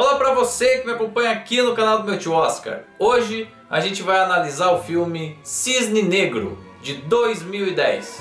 Olá para você que me acompanha aqui no canal do meu tio Oscar. Hoje a gente vai analisar o filme Cisne Negro, de 2010.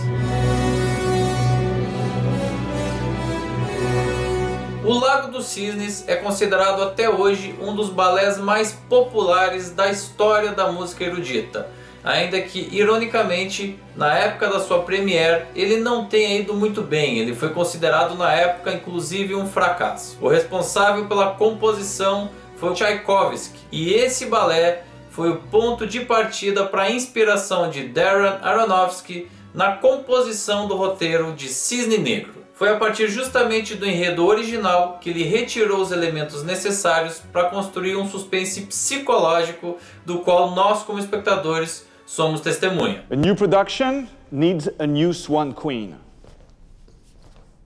O Lago dos Cisnes é considerado até hoje um dos balés mais populares da história da música erudita. Ainda que, ironicamente, na época da sua premiere, ele não tenha ido muito bem. Ele foi considerado na época, inclusive, um fracasso. O responsável pela composição foi o Tchaikovsky. E esse balé foi o ponto de partida para a inspiração de Darren Aronofsky na composição do roteiro de Cisne Negro. Foi a partir justamente do enredo original que ele retirou os elementos necessários para construir um suspense psicológico do qual nós, como espectadores, somos testemunha. A new production needs a new swan queen.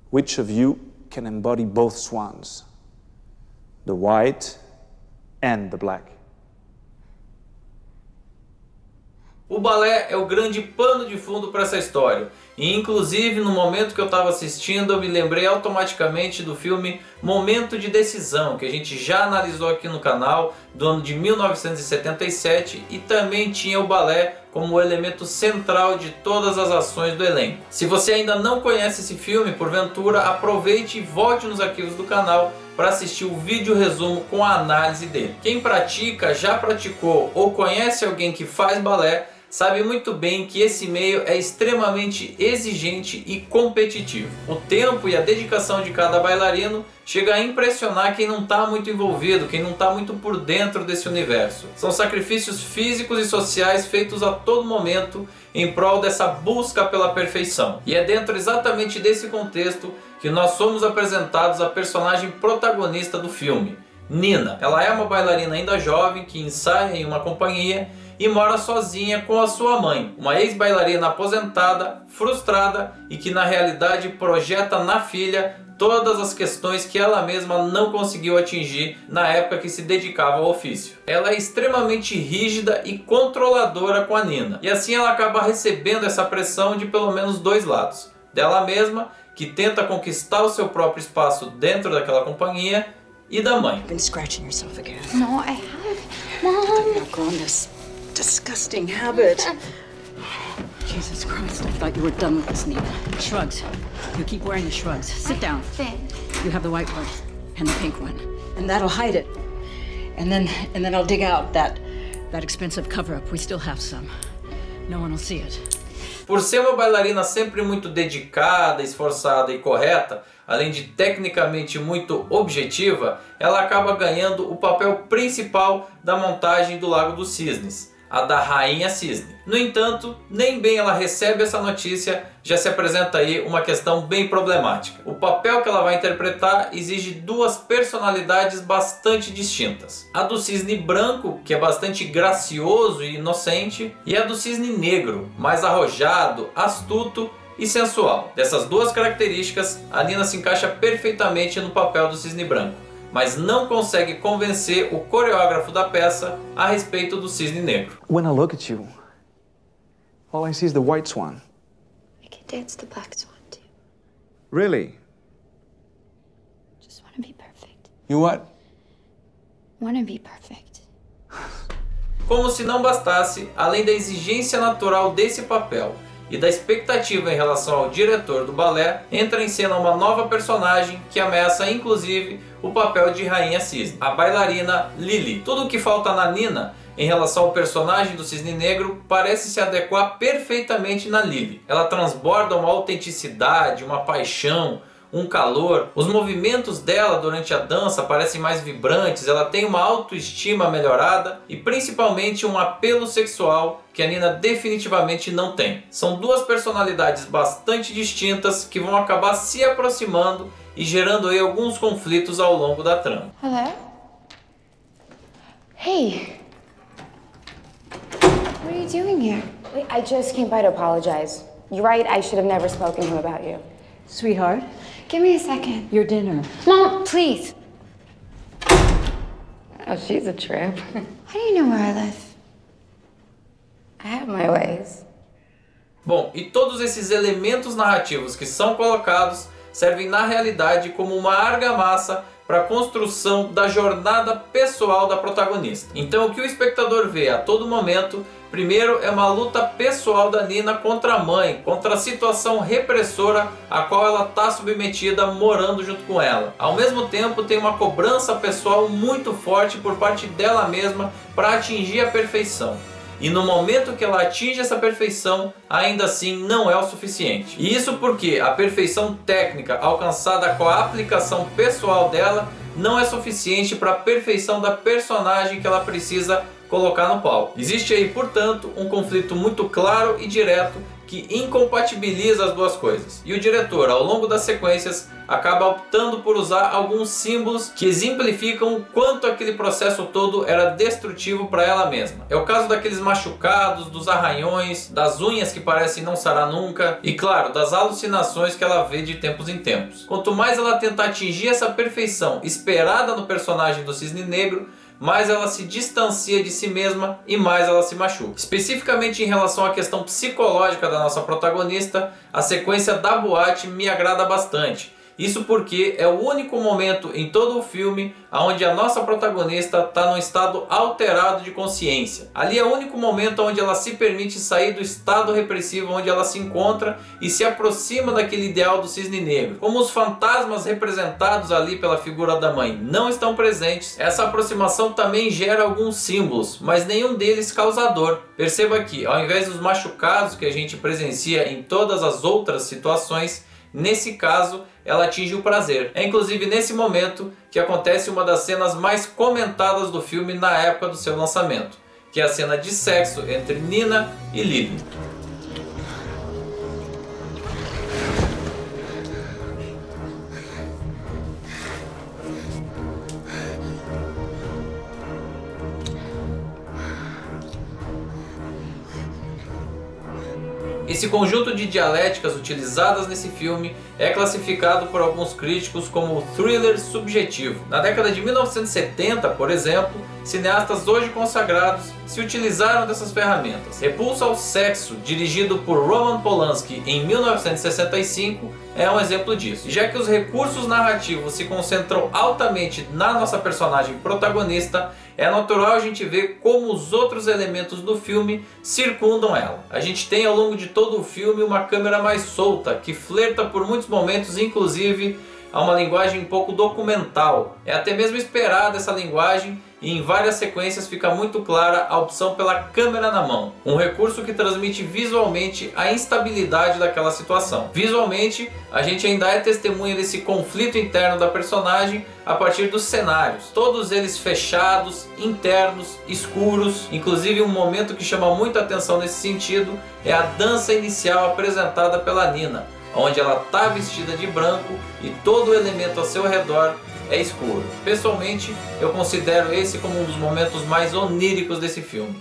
Which of you can embody both swans? The white and the black. O balé é o grande pano de fundo para essa história. E inclusive no momento que eu estava assistindo, eu me lembrei automaticamente do filme Momento de Decisão, que a gente já analisou aqui no canal, do ano de 1977, e também tinha o balé como o elemento central de todas as ações do elenco. Se você ainda não conhece esse filme, porventura aproveite e volte nos arquivos do canal para assistir o vídeo resumo com a análise dele. Quem pratica, já praticou ou conhece alguém que faz balé, sabe muito bem que esse meio é extremamente exigente e competitivo. O tempo e a dedicação de cada bailarino chega a impressionar quem não está muito envolvido, quem não está muito por dentro desse universo. São sacrifícios físicos e sociais feitos a todo momento em prol dessa busca pela perfeição. E é dentro exatamente desse contexto que nós somos apresentados a personagem protagonista do filme, Nina. Ela é uma bailarina ainda jovem que ensaia em uma companhia e mora sozinha com a sua mãe, uma ex-bailarina aposentada, frustrada e que na realidade projeta na filha todas as questões que ela mesma não conseguiu atingir na época que se dedicava ao ofício. Ela é extremamente rígida e controladora com a Nina, e assim ela acaba recebendo essa pressão de pelo menos dois lados. Dela mesma, que tenta conquistar o seu próprio espaço dentro daquela companhia, e da mãe. No, I have. Mom. Disgusting habit. Jesus Christ, I thought you were done with this, Nina. Shrugs. You keep wearing the shrugs. Sit down. You have the white one and the pink one. And that'll hide it. And then I'll dig out that expensive cover-up. We still have some. No one will see it. Por ser uma bailarina sempre muito dedicada, esforçada e correta, além de tecnicamente muito objetiva, ela acaba ganhando o papel principal da montagem do Lago dos Cisnes, a da Rainha Cisne. No entanto, nem bem ela recebe essa notícia, já se apresenta aí uma questão bem problemática. O papel que ela vai interpretar exige duas personalidades bastante distintas. A do cisne branco, que é bastante gracioso e inocente, e a do cisne negro, mais arrojado, astuto e sensual. Dessas duas características, a Nina se encaixa perfeitamente no papel do cisne branco, mas não consegue convencer o coreógrafo da peça a respeito do cisne negro. When I look at you, all I see is the white swan. I can dance the black swan too. Really? Just want to be perfect. You what? Want to be perfect. Como se não bastasse, além da exigência natural desse papel e da expectativa em relação ao diretor do balé, entra em cena uma nova personagem que ameaça inclusive o papel de Rainha Cisne, a bailarina Lily. Tudo o que falta na Nina em relação ao personagem do Cisne Negro parece se adequar perfeitamente na Lily. Ela transborda uma autenticidade, uma paixão, um calor. Os movimentos dela durante a dança parecem mais vibrantes, ela tem uma autoestima melhorada e principalmente um apelo sexual que a Nina definitivamente não tem. São duas personalidades bastante distintas que vão acabar se aproximando e gerando aí alguns conflitos ao longo da trama. Hello? Hey. What are you doing here? Wait, I just came by to apologize. You're right, I should have never spoken to him about you. Sweetheart, Give me a second. your dinner. Mom, please. Oh, she's a trip. How do you know where I live? I have my ways. Bom, e todos esses elementos narrativos que são colocados servem na realidade como uma argamassa para a construção da jornada pessoal da protagonista. Então o que o espectador vê a todo momento, primeiro, é uma luta pessoal da Nina contra a mãe, contra a situação repressora a qual ela está submetida morando junto com ela. Ao mesmo tempo, tem uma cobrança pessoal muito forte por parte dela mesma para atingir a perfeição. E no momento que ela atinge essa perfeição, ainda assim não é o suficiente. E isso porque a perfeição técnica alcançada com a aplicação pessoal dela não é suficiente para a perfeição da personagem que ela precisa colocar no palco. Existe aí, portanto, um conflito muito claro e direto que incompatibiliza as duas coisas. E o diretor, ao longo das sequências, acaba optando por usar alguns símbolos que exemplificam o quanto aquele processo todo era destrutivo para ela mesma. É o caso daqueles machucados, dos arranhões, das unhas que parecem não sarar nunca e, claro, das alucinações que ela vê de tempos em tempos. Quanto mais ela tenta atingir essa perfeição esperada no personagem do Cisne Negro, mais ela se distancia de si mesma e mais ela se machuca. Especificamente em relação à questão psicológica da nossa protagonista, a sequência da boate me agrada bastante. Isso porque é o único momento em todo o filme onde a nossa protagonista está num estado alterado de consciência. Ali é o único momento onde ela se permite sair do estado repressivo onde ela se encontra e se aproxima daquele ideal do Cisne Negro. Como os fantasmas representados ali pela figura da mãe não estão presentes, essa aproximação também gera alguns símbolos, mas nenhum deles causador. Perceba que, ao invés dos machucados que a gente presencia em todas as outras situações, nesse caso, ela atinge o prazer. É inclusive nesse momento que acontece uma das cenas mais comentadas do filme na época do seu lançamento, que é a cena de sexo entre Nina e Lily. Esse conjunto de dialéticas utilizadas nesse filme é classificado por alguns críticos como thriller subjetivo. Na década de 1970, por exemplo, cineastas hoje consagrados se utilizaram dessas ferramentas. Repulsa ao Sexo, dirigido por Roman Polanski em 1965, é um exemplo disso. Já que os recursos narrativos se concentram altamente na nossa personagem protagonista, é natural a gente ver como os outros elementos do filme circundam ela. A gente tem ao longo de todo o filme uma câmera mais solta, que flerta por muitos momentos, inclusive a uma linguagem um pouco documental. É até mesmo esperada essa linguagem e em várias sequências fica muito clara a opção pela câmera na mão. Um recurso que transmite visualmente a instabilidade daquela situação. Visualmente, a gente ainda é testemunha desse conflito interno da personagem a partir dos cenários. Todos eles fechados, internos, escuros. Inclusive um momento que chama muita atenção nesse sentido é a dança inicial apresentada pela Nina, onde ela está vestida de branco e todo o elemento ao seu redor é escuro. Pessoalmente, eu considero esse como um dos momentos mais oníricos desse filme.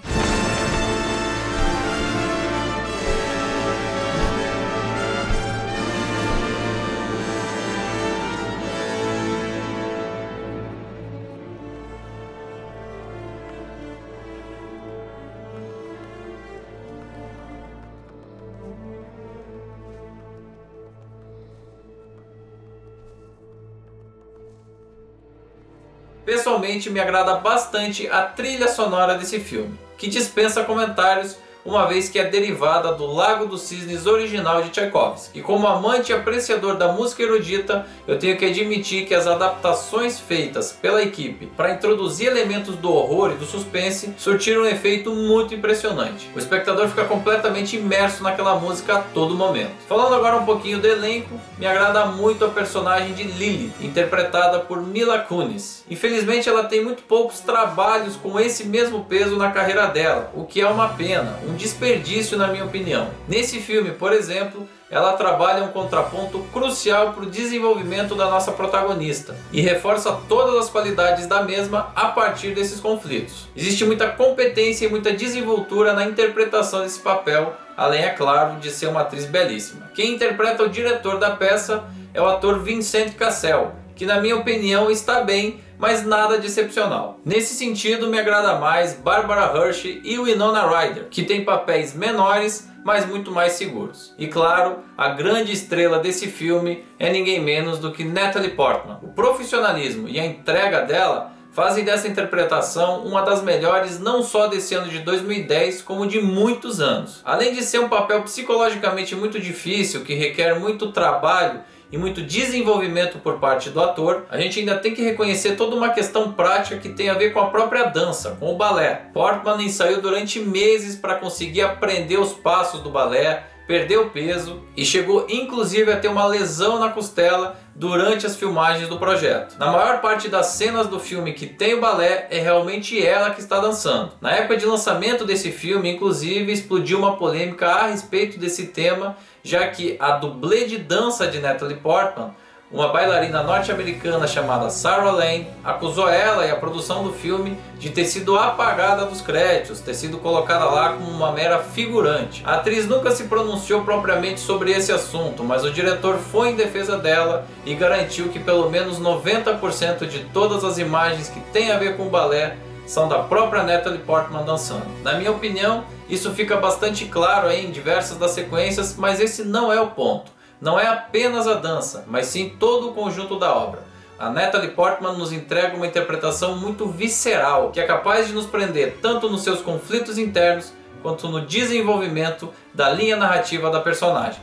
Pessoalmente, me agrada bastante a trilha sonora desse filme, que dispensa comentários, uma vez que é derivada do Lago dos Cisnes original de Tchaikovsky. E como amante e apreciador da música erudita, eu tenho que admitir que as adaptações feitas pela equipe para introduzir elementos do horror e do suspense surtiram um efeito muito impressionante. O espectador fica completamente imerso naquela música a todo momento. Falando agora um pouquinho do elenco, me agrada muito a personagem de Lily, interpretada por Mila Kunis. Infelizmente ela tem muito poucos trabalhos com esse mesmo peso na carreira dela, o que é uma pena, um desperdício na minha opinião. Nesse filme, por exemplo, ela trabalha um contraponto crucial para o desenvolvimento da nossa protagonista e reforça todas as qualidades da mesma a partir desses conflitos. Existe muita competência e muita desenvoltura na interpretação desse papel, além, é claro, de ser uma atriz belíssima. Quem interpreta o diretor da peça é o ator Vincent Cassel, que na minha opinião está bem, mas nada de excepcional. Nesse sentido, me agrada mais Barbara Hershey e Winona Ryder, que têm papéis menores, mas muito mais seguros. E claro, a grande estrela desse filme é ninguém menos do que Natalie Portman. O profissionalismo e a entrega dela fazem dessa interpretação uma das melhores não só desse ano de 2010, como de muitos anos. Além de ser um papel psicologicamente muito difícil, que requer muito trabalho e muito desenvolvimento por parte do ator, a gente ainda tem que reconhecer toda uma questão prática que tem a ver com a própria dança, com o balé. Portman ensaiou durante meses para conseguir aprender os passos do balé, perdeu peso e chegou inclusive a ter uma lesão na costela durante as filmagens do projeto. Na maior parte das cenas do filme que tem o balé, é realmente ela que está dançando. Na época de lançamento desse filme, inclusive, explodiu uma polêmica a respeito desse tema, já que a dublê de dança de Natalie Portman, uma bailarina norte-americana chamada Sarah Lane, acusou ela e a produção do filme de ter sido apagada dos créditos, ter sido colocada lá como uma mera figurante. A atriz nunca se pronunciou propriamente sobre esse assunto, mas o diretor foi em defesa dela e garantiu que pelo menos 90% de todas as imagens que têm a ver com o balé são da própria Natalie Portman dançando. Na minha opinião, isso fica bastante claro aí em diversas das sequências, mas esse não é o ponto. Não é apenas a dança, mas sim todo o conjunto da obra. A Natalie Portman nos entrega uma interpretação muito visceral, que é capaz de nos prender tanto nos seus conflitos internos, quanto no desenvolvimento da linha narrativa da personagem.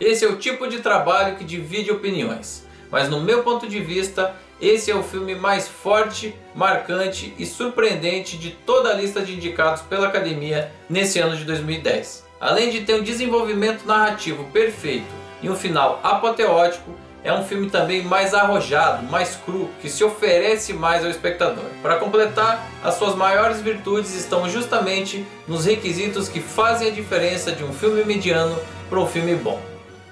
Esse é o tipo de trabalho que divide opiniões, mas no meu ponto de vista, esse é o filme mais forte, marcante e surpreendente de toda a lista de indicados pela Academia nesse ano de 2010. Além de ter um desenvolvimento narrativo perfeito e um final apoteótico, é um filme também mais arrojado, mais cru, que se oferece mais ao espectador. Para completar, as suas maiores virtudes estão justamente nos requisitos que fazem a diferença de um filme mediano para um filme bom.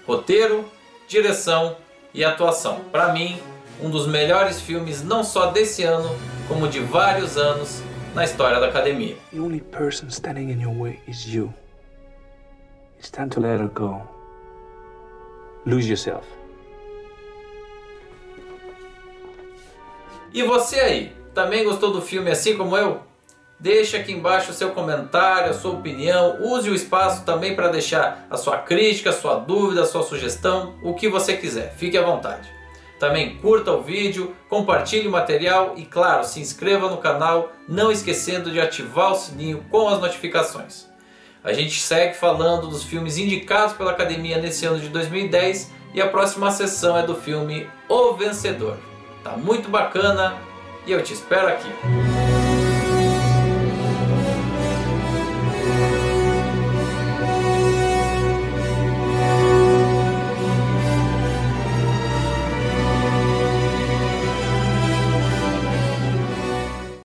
Roteiro, direção e atuação. Para mim, um dos melhores filmes não só desse ano, como de vários anos na história da Academia. The only person standing in your way is you. It's time to let her go. Lose yourself. E você aí, também gostou do filme assim como eu? Deixe aqui embaixo o seu comentário, a sua opinião, use o espaço também para deixar a sua crítica, a sua dúvida, a sua sugestão, o que você quiser, fique à vontade. Também curta o vídeo, compartilhe o material e claro, se inscreva no canal, não esquecendo de ativar o sininho com as notificações. A gente segue falando dos filmes indicados pela Academia nesse ano de 2010 e a próxima sessão é do filme O Vencedor. Tá muito bacana e eu te espero aqui.